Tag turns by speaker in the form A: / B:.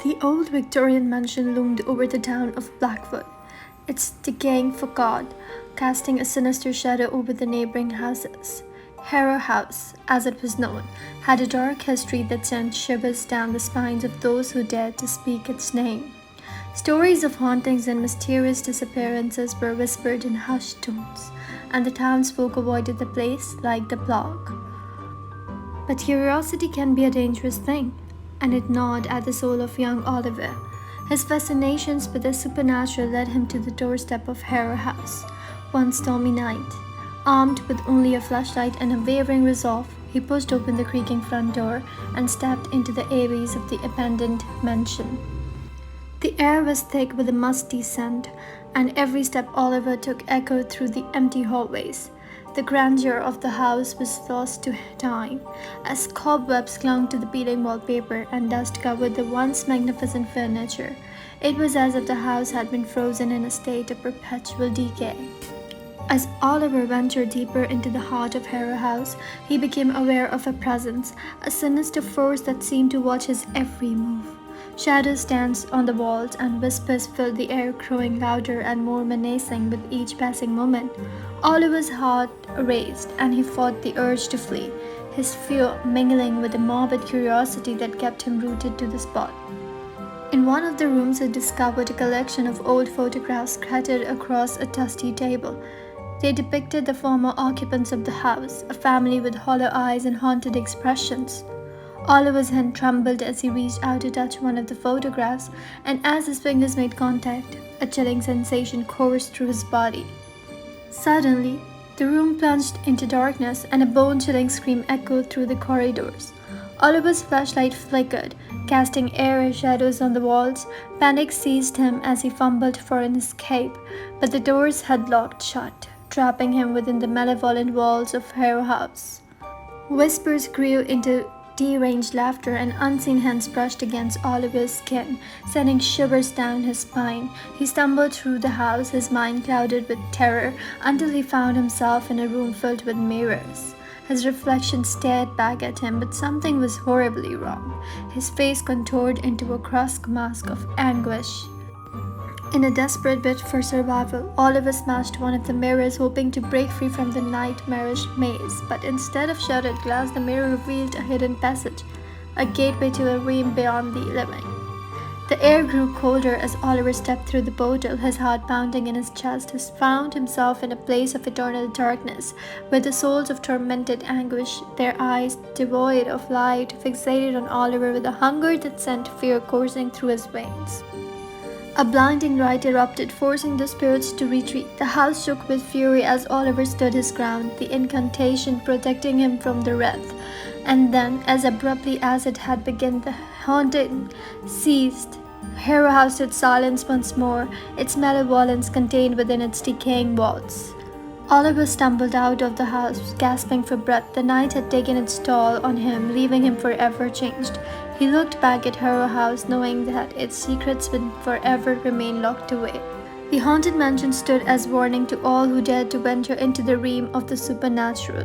A: The old Victorian mansion loomed over the town of Blackwood, its decaying facade casting a sinister shadow over the neighboring houses. Harrow House, as it was known, had a dark history that sent shivers down the spines of those who dared to speak its name. Stories of hauntings and mysterious disappearances were whispered in hushed tones, and the townsfolk avoided the place like the plague. But curiosity can be a dangerous thing, and it gnawed at the soul of young Oliver. His fascinations with the supernatural led him to the doorstep of Harrow House. One stormy night, armed with only a flashlight and a wavering resolve, he pushed open the creaking front door and stepped into the abyss of the abandoned mansion. The air was thick with a musty scent, and every step Oliver took echoed through the empty hallways. The grandeur of the house was lost to time, as cobwebs clung to the peeling wallpaper and dust covered the once magnificent furniture. It was as if the house had been frozen in a state of perpetual decay. As Oliver ventured deeper into the heart of Harrow House, he became aware of a presence, a sinister force that seemed to watch his every move. Shadows danced on the walls, and whispers filled the air, growing louder and more menacing with each passing moment. Oliver's heart raced, and he fought the urge to flee, his fear mingling with the morbid curiosity that kept him rooted to the spot. In one of the rooms, he discovered a collection of old photographs scattered across a dusty table. They depicted the former occupants of the house, a family with hollow eyes and haunted expressions. Oliver's hand trembled as he reached out to touch one of the photographs, and as his fingers made contact, a chilling sensation coursed through his body. Suddenly, the room plunged into darkness, and a bone-chilling scream echoed through the corridors. Oliver's flashlight flickered, casting eerie shadows on the walls. Panic seized him as he fumbled for an escape, but the doors had locked shut, trapping him within the malevolent walls of Harrow House. Whispers grew into deranged laughter, and unseen hands brushed against Oliver's skin, sending shivers down his spine. He stumbled through the house, his mind clouded with terror, until he found himself in a room filled with mirrors. His reflection stared back at him, but something was horribly wrong. His face contoured into a grotesque mask of anguish. In a desperate bid for survival, Oliver smashed one of the mirrors, hoping to break free from the nightmarish maze. But instead of shattered glass, the mirror revealed a hidden passage, a gateway to a realm beyond the living. The air grew colder as Oliver stepped through the portal, his heart pounding in his chest. He found himself in a place of eternal darkness, where the souls of tormented anguish, their eyes devoid of light, fixated on Oliver with a hunger that sent fear coursing through his veins. A blinding light erupted, forcing the spirits to retreat. The house shook with fury as Oliver stood his ground, the incantation protecting him from the wrath. And then, as abruptly as it had begun, the haunting ceased. Harrow House stood silent once more, its malevolence contained within its decaying walls. Oliver stumbled out of the house, gasping for breath. The night had taken its toll on him, leaving him forever changed. He looked back at Harrow House, knowing that its secrets would forever remain locked away. The haunted mansion stood as warning to all who dared to venture into the realm of the supernatural.